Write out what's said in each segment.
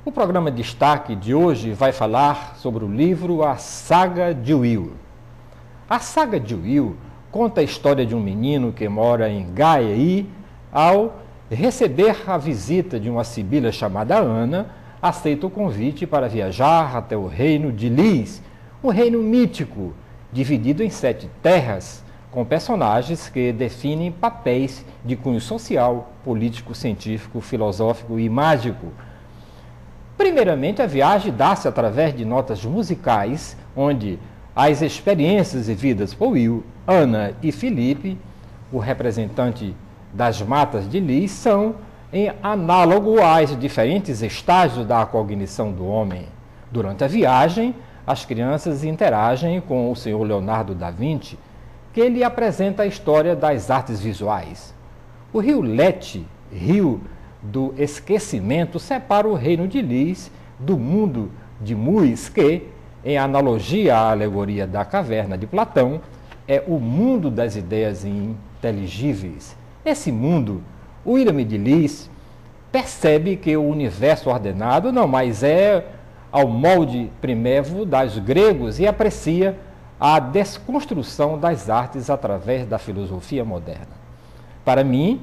O programa Destaque de hoje vai falar sobre o livro A Saga de Will. A Saga de Will conta a história de um menino que mora em Gaia e, ao receber a visita de uma sibila chamada Ana, aceita o convite para viajar até o reino de Lis, um reino mítico, dividido em 7 terras, com personagens que definem papéis de cunho social, político, científico, filosófico e mágico. Primeiramente, a viagem dá-se através de notas musicais, onde as experiências vividas por Will, Ana e Felipe, o representante das matas de Lis, são em análogo aos diferentes estágios da cognição do homem. Durante a viagem, as crianças interagem com o senhor Leonardo da Vinci, que lhe apresenta a história das artes visuais. O rio Lete, rio do esquecimento, separa o reino de Lis do mundo de Mus, que, em analogia à alegoria da caverna de Platão, é o mundo das ideias inteligíveis. Nesse mundo, o William de Lis percebe que o universo ordenado não mais é ao molde primevo das gregos e aprecia a desconstrução das artes através da filosofia moderna. Para mim,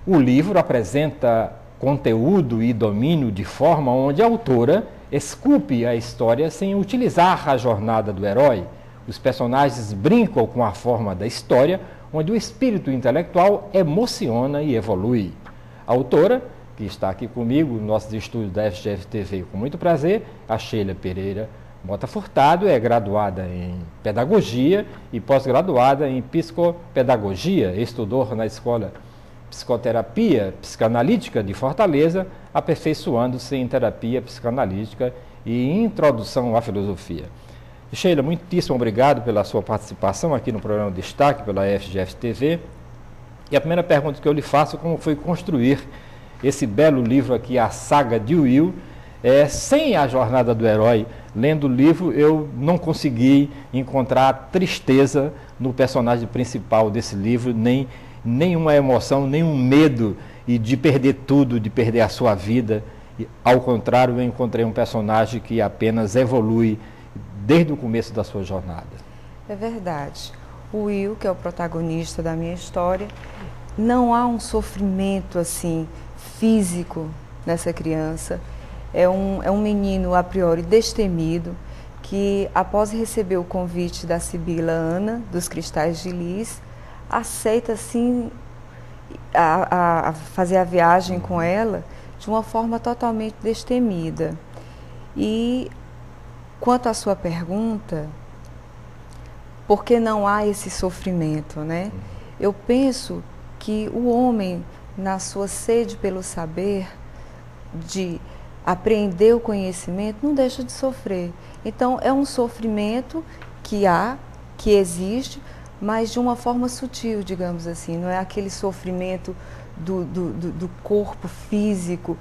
o livro apresenta conteúdo e domínio de forma onde a autora esculpe a história sem utilizar a jornada do herói. Os personagens brincam com a forma da história, onde o espírito intelectual emociona e evolui. A autora, que está aqui comigo no nosso estúdio da FGF-TV com muito prazer, a Sheila Pereira Mota Furtado, é graduada em Pedagogia e pós-graduada em Psicopedagogia, estudou na Escola Psicoterapia Psicanalítica de Fortaleza, aperfeiçoando-se em Terapia Psicanalítica e Introdução à Filosofia. Sheila, muitíssimo obrigado pela sua participação aqui no programa Destaque, pela FGF-TV. E a primeira pergunta que eu lhe faço, como foi construir esse belo livro aqui, A Saga de Will? Sem a jornada do herói, lendo o livro, eu não consegui encontrar tristeza no personagem principal desse livro, nem nenhuma emoção, nenhum medo e de perder tudo, de perder a sua vida. Ao contrário, eu encontrei um personagem que apenas evolui desde o começo da sua jornada. É verdade. O Will, que é o protagonista da minha história, não há um sofrimento assim físico nessa criança. É um menino a priori destemido que, após receber o convite da sibila Ana, dos Cristais de Lis, aceita assim a fazer a viagem com ela de uma forma totalmente destemida. E quanto à sua pergunta, por que não há esse sofrimento, né? Eu penso que o homem, na sua sede pelo saber, de apreender o conhecimento, não deixa de sofrer. Então, é um sofrimento que existe, mas de uma forma sutil, digamos assim. Não é aquele sofrimento do corpo físico,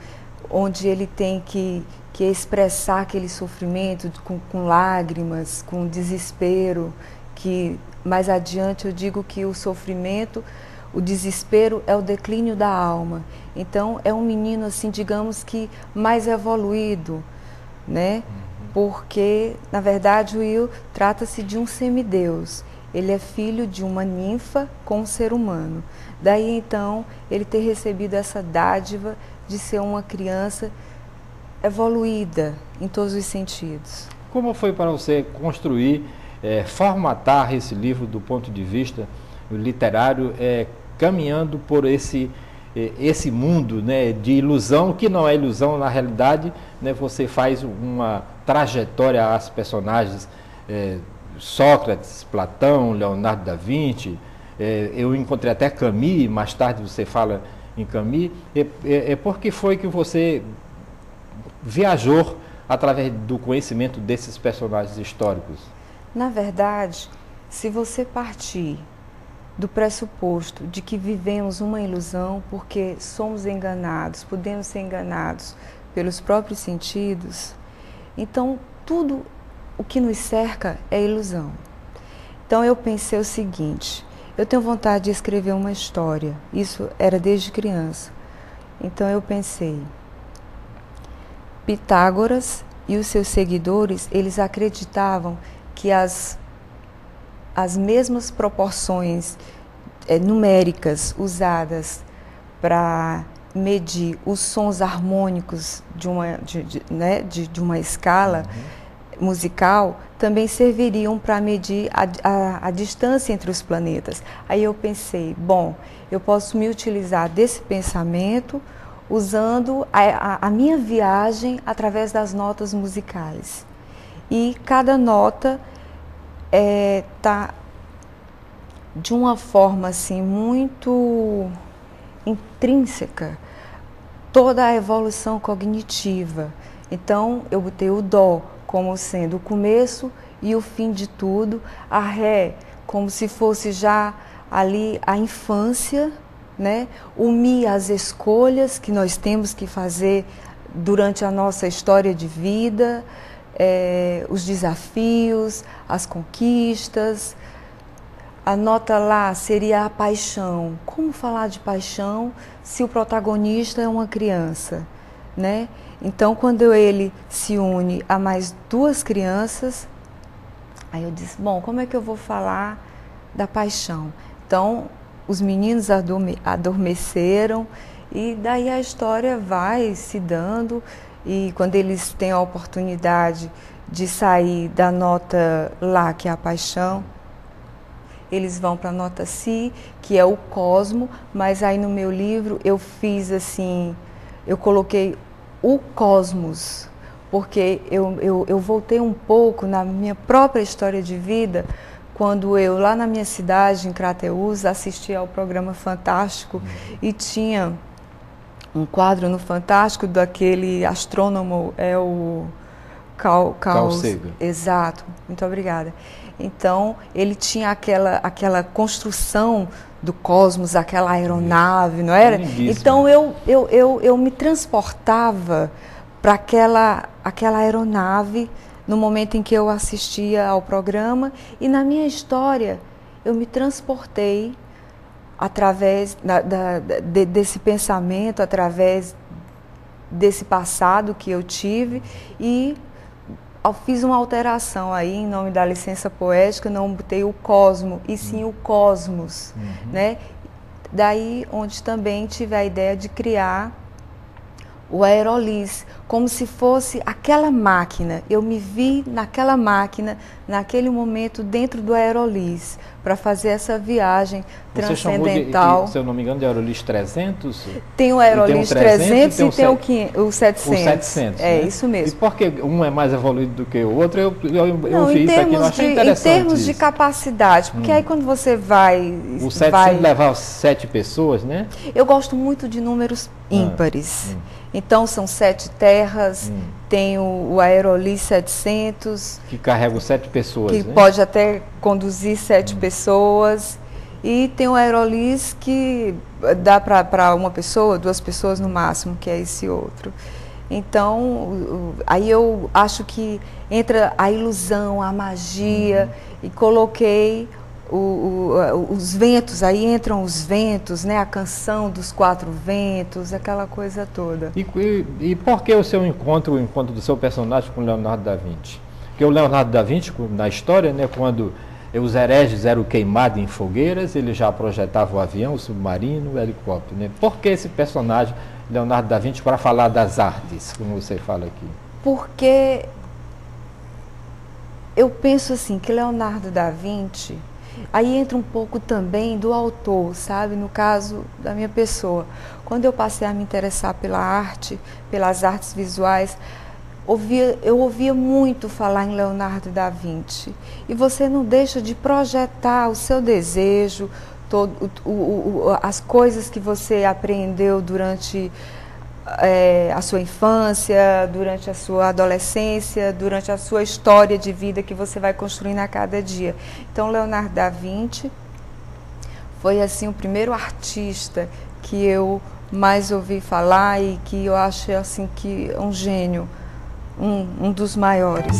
onde ele tem que expressar aquele sofrimento com lágrimas, com desespero, que mais adiante eu digo que o sofrimento, o desespero é o declínio da alma. Então é um menino assim, digamos que mais evoluído, né? Porque na verdade o Will trata-se de um semideus. Ele é filho de uma ninfa com um ser humano. Daí então ele ter recebido essa dádiva de ser uma criança evoluída em todos os sentidos. Como foi para você construir, formatar esse livro do ponto de vista literário, caminhando por esse mundo, né, de ilusão, que não é ilusão, na realidade, né, você faz uma trajetória às personagens, Sócrates, Platão, Leonardo da Vinci, eu encontrei até Camus, mais tarde você fala em Camus, por que foi que você viajou através do conhecimento desses personagens históricos? Na verdade, se você partir do pressuposto de que vivemos uma ilusão porque somos enganados, podemos ser enganados pelos próprios sentidos, então tudo o que nos cerca é ilusão. Então eu pensei o seguinte: eu tenho vontade de escrever uma história, isso era desde criança. Então eu pensei, Pitágoras e os seus seguidores, eles acreditavam que as mesmas proporções numéricas usadas para medir os sons harmônicos de uma escala musical também serviriam para medir a distância entre os planetas. Aí eu pensei, bom, eu posso me utilizar desse pensamento usando a minha viagem através das notas musicais. E cada nota está de uma forma assim muito intrínseca toda a evolução cognitiva. Então eu botei o dó como sendo o começo e o fim de tudo, a ré como se fosse já ali a infância, né? O mi, as escolhas que nós temos que fazer durante a nossa história de vida, os desafios, as conquistas. A nota lá seria a paixão. Como falar de paixão se o protagonista é uma criança, né? Então, quando ele se une a mais duas crianças, aí eu disse, bom, como é que eu vou falar da paixão? Então, os meninos adormeceram e daí a história vai se dando, e quando eles têm a oportunidade de sair da nota lá, que é a paixão, eles vão para a nota si, que é o cosmo, mas aí no meu livro eu fiz assim, eu coloquei o cosmos, porque eu voltei um pouco na minha própria história de vida, quando eu, lá na minha cidade, em Crateús, assistia ao programa Fantástico e tinha um quadro no Fantástico daquele astrônomo, o Carl Sagan. Exato, muito obrigada. Então, ele tinha aquela construção do cosmos, aquela aeronave, não era? Então, eu me transportava para aquela aeronave no momento em que eu assistia ao programa, e na minha história eu me transportei através desse pensamento, através desse passado que eu tive, e fiz uma alteração aí em nome da licença poética, não botei o cosmo, e sim o cosmos, né? Daí onde também tive a ideia de criar o aerolis, como se fosse aquela máquina. Eu me vi naquela máquina, naquele momento, dentro do aerolis, para fazer essa viagem transcendental. Você chamou se eu não me engano, de aerolis 300? Tem o aerolis 300 e tem o 700. O 700, isso mesmo. E por que um é mais evoluído do que o outro? Eu vi isso aqui, eu achei interessante. Em termos de capacidade, porque aí quando você vai... O 700 levar 7 pessoas, né? Eu gosto muito de números ímpares. Então, são 7 terras, tem o aerolis 700... Que carrega 7 pessoas, que pode até conduzir 7 pessoas. E tem o aerolis que dá para uma pessoa, 2 pessoas no máximo, que é esse outro. Então, aí eu acho que entra a ilusão, a magia, e coloquei os ventos, aí entram os ventos, né? A canção dos 4 ventos, aquela coisa toda. E por que o encontro do seu personagem com Leonardo da Vinci? Porque o Leonardo da Vinci, na história, né, quando os hereges eram queimados em fogueiras, ele já projetava o avião, o submarino, o helicóptero, né? Por que esse personagem, Leonardo da Vinci, para falar das artes, como você fala aqui? Porque eu penso assim, que Leonardo da Vinci... Aí entra um pouco também do autor, sabe? No caso da minha pessoa. Quando eu passei a me interessar pela arte, pelas artes visuais, eu ouvia muito falar em Leonardo da Vinci. E você não deixa de projetar o seu desejo, as coisas que você aprendeu durante a sua infância, durante a sua adolescência, durante a sua história de vida que você vai construindo a cada dia. Então, Leonardo da Vinci foi assim o primeiro artista que eu mais ouvi falar e que eu acho assim que é um gênio, um dos maiores.